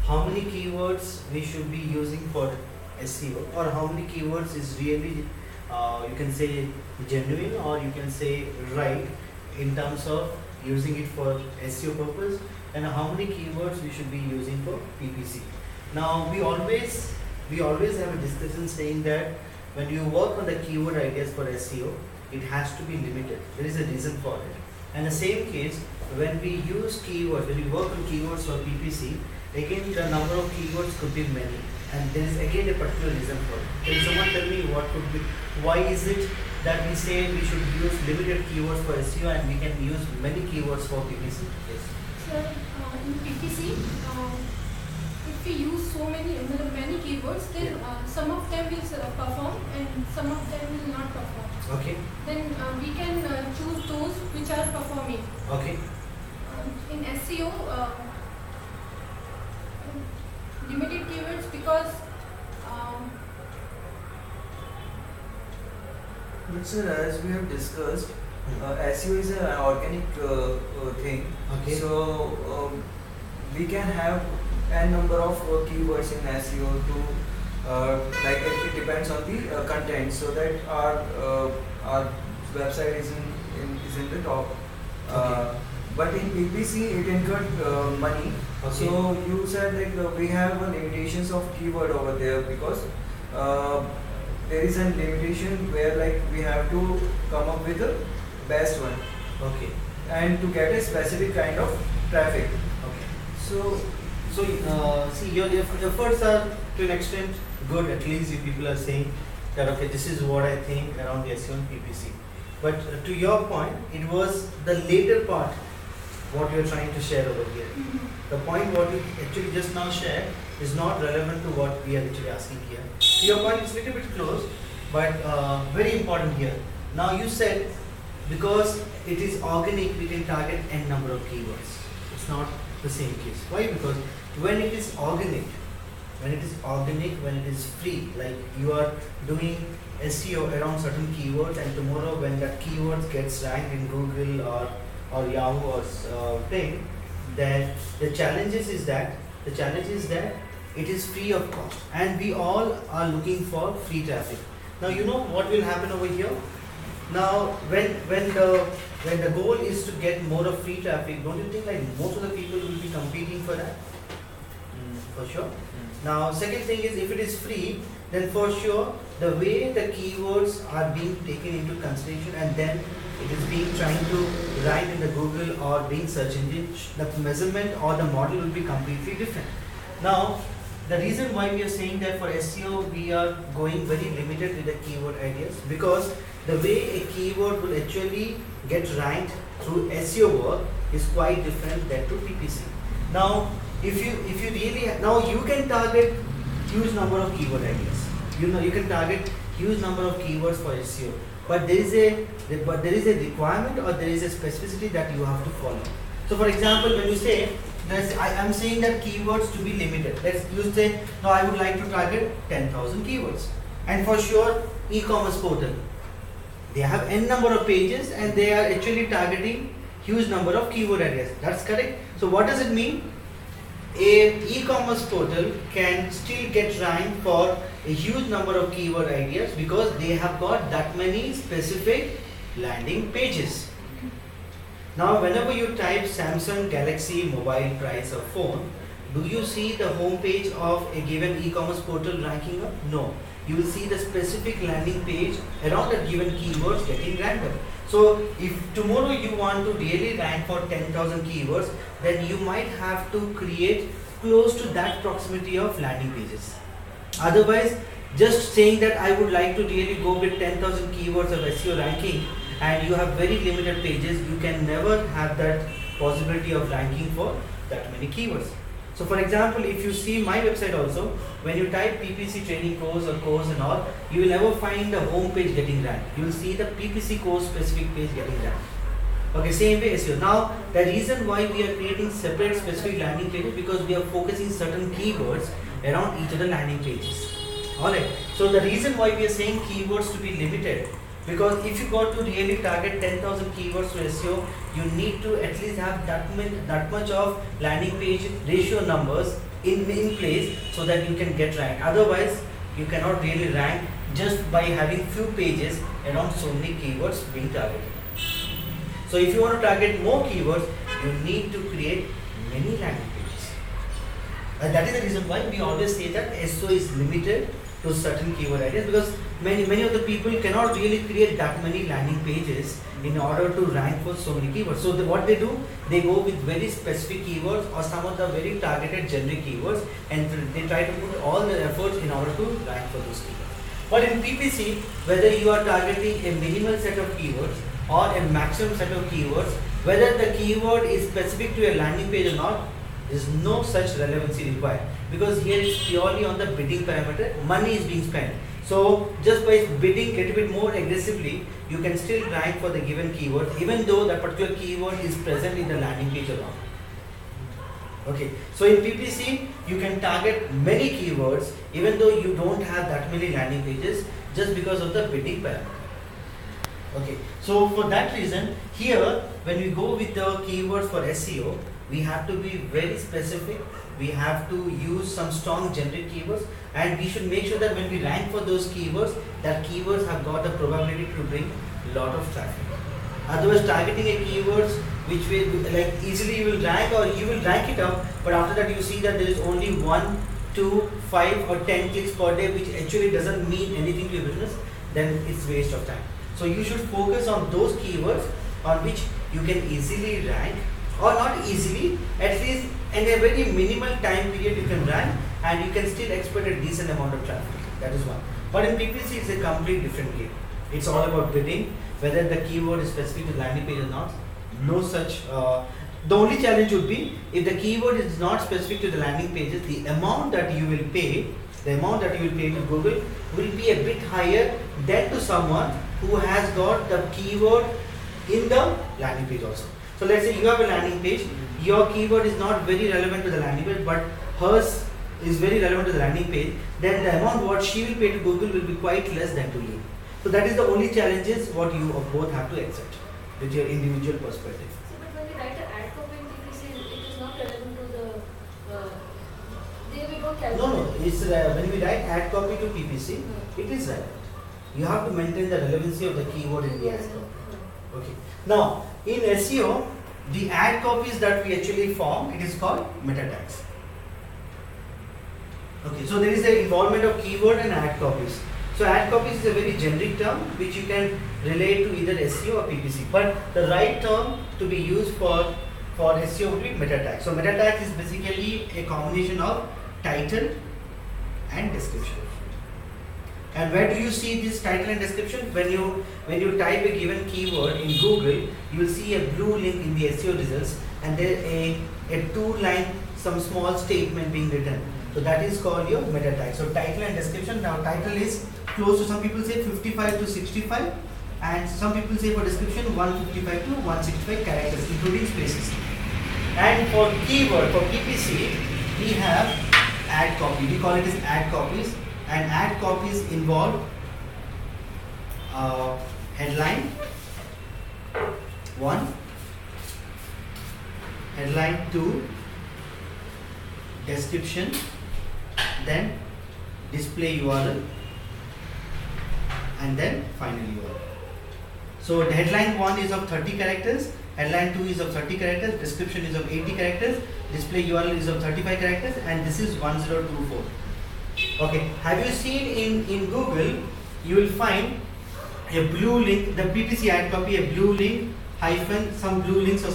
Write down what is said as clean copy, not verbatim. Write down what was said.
how many keywords we should be using for SEO, or how many keywords is really you can say genuine, or you can say right in terms of using it for SEO purpose, and how many keywords we should be using for PPC. Now we always have a discussion saying that when you work on the keyword ideas for SEO, it has to be limited. There is a reason for it. And the same case, when we use keywords, when we work on keywords for PPC, again the number of keywords could be many, and there is again a particular reason for it. Can someone tell me what could be, why is it that we say we should use limited keywords for SEO and we can use many keywords for PPC? Yes. So in PPC, if we use so many keywords, then some of them will perform and some of them will not perform. Okay. Then we can choose those which are performing. Okay. In SEO, limited keywords because Sir, as we have discussed, SEO is an organic thing. Okay. So we can have n number of keywords in SEO to like it depends on the content, so that our website is in the top. Okay. But in PPC it incurred money. Okay. So you said like we have limitations of keyword over there because there is a limitation where like we have to come up with the best one. Okay. And to get a specific kind of traffic. Okay. So see, your efforts are to an extent good. At least you people are saying that okay, this is what I think around the SEO and PPC. But to your point, it was the later part what you are trying to share over here. The point what you actually just now shared is not relevant to what we are actually asking here. To your point, it's a little bit close, but very important here. Now you said because it is organic, we can target n number of keywords. It's not the same case. Why? Because when it is organic, when it is free, like you are doing SEO around certain keywords, and tomorrow when that keyword gets ranked in Google or Yahoo or Bing, then the challenge is that it is free of cost, and we all are looking for free traffic. Now you know what will happen over here. Now when the goal is to get more of free traffic, don't you think like most of the people will be competing for that? For sure. Now second thing is, if it is free, then for sure the way the keywords are being taken into consideration and then it is being trying to rank in the Google or Bing search engine, the measurement or the model will be completely different. Now the reason why we are saying that for SEO we are going very limited with the keyword ideas, because the way a keyword will actually get ranked through SEO work is quite different than to PPC. Now if you really now you can target huge number of keyword ideas. You can target huge number of keywords for SEO, but there is a requirement or there is a specificity that you have to follow. So for example, when you say I am saying that keywords to be limited, you say no, I would like to target 10,000 keywords, and for sure e-commerce portal, they have n number of pages and they are actually targeting huge number of keyword areas. That's correct. So what does it mean? A e-commerce portal can still get ranked for a huge number of keyword ideas because they have got that many specific landing pages. Now whenever you type Samsung Galaxy mobile price of phone, do you see the home page of a given e-commerce portal ranking up? No. You will see the specific landing page around that given keywords getting ranked up. So if tomorrow you want to really rank for 10,000 keywords, then you might have to create close to that proximity of landing pages. Otherwise, just saying that I would like to really go with 10,000 keywords of SEO ranking and you have very limited pages, you can never have that possibility of ranking for that many keywords. So for example, if you see my website also, when you type PPC training course or course and all, you will never find the home page getting ranked. You will see the PPC course specific page getting ranked. Okay, same way SEO. Now, the reason why we are creating separate specific landing pages, because we are focusing certain keywords around each of the landing pages. Alright, so the reason why we are saying keywords to be limited Because if you got to really target 10,000 keywords for SEO, you need to at least have that much of landing page ratio numbers in place so that you can get ranked. Otherwise, you cannot really rank just by having few pages around so many keywords being targeted. So if you want to target more keywords, you need to create many landing pages. And that is the reason why we always say that SEO is limited to certain keyword ideas, because many of the people cannot really create that many landing pages in order to rank for so many keywords. So what they do, they go with very specific keywords or some of the very targeted generic keywords, and they try to put all their efforts in order to rank for those keywords. But in PPC, whether you are targeting a minimal set of keywords or a maximum set of keywords, whether the keyword is specific to a landing page or not, there is no such relevancy required, because here it's purely on the bidding parameter. Money is being spent. So just by bidding a little bit more aggressively, you can still rank for the given keyword, even though that particular keyword is present in the landing page or not. Okay, so in PPC, you can target many keywords even though you don't have that many landing pages, just because of the bidding parameter. Okay, so for that reason, here when we go with the keywords for SEO, we have to be very specific. We have to use some strong generic keywords, and we should make sure that when we rank for those keywords, that keywords have got the probability to bring a lot of traffic. Otherwise, targeting a keywords which will, like, easily you will rank, or you will rank it up, but after that you see that there is only 1, 2, 5 or 10 clicks per day, which actually doesn't mean anything to your business, then it's waste of time. So you should focus on those keywords on which you can easily rank, or not easily, at least in a very minimal time period you can rank, and you can still expect a decent amount of traffic. That is one. But in PPC, it's a complete different game. It's all about bidding, whether the keyword is specific to landing page or not. No such. The only challenge would be if the keyword is not specific to the landing pages, the amount that you will pay, to Google will be a bit higher than to someone who has got the keyword in the landing page also. So let's say you have a landing page, your keyword is not very relevant to the landing page, but hers is very relevant to the landing page, then the amount what she will pay to Google will be quite less than to you. So that is the only challenges what you both have to accept with your individual perspective. So, but when we write an ad copy in PPC, it is not relevant to the, we don't calculate. No, it's when we write ad copy to PPC, it is relevant. You have to maintain the relevancy of the keyword in the ad copy. Okay. Now, in SEO, the ad copies that we actually form, it is called meta tags. Okay, so there is the involvement of keyword and ad copies. So ad copies is a very generic term which you can relate to either SEO or PPC. But the right term to be used for SEO would be meta tag. So meta tag is basically a combination of title and description. And where do you see this title and description? When you type a given keyword in Google, you will see a blue link in the SEO results, and there a 2-line some small statement being written. So that is called your meta tag. So title and description. Now title is close to, some people say 55 to 65, and some people say for description 155 to 165 characters, including spaces. And for keyword, for PPC, we have ad copy. We call it as ad copies. And ad copies involve headline 1, headline 2, description, then display URL, and then final URL. So the headline 1 is of 30 characters, headline 2 is of 30 characters, description is of 80 characters, display URL is of 35 characters, and this is 1024. Okay, have you seen in Google, you will find a blue link, the PPC ad copy, a blue link hyphen some blue links or some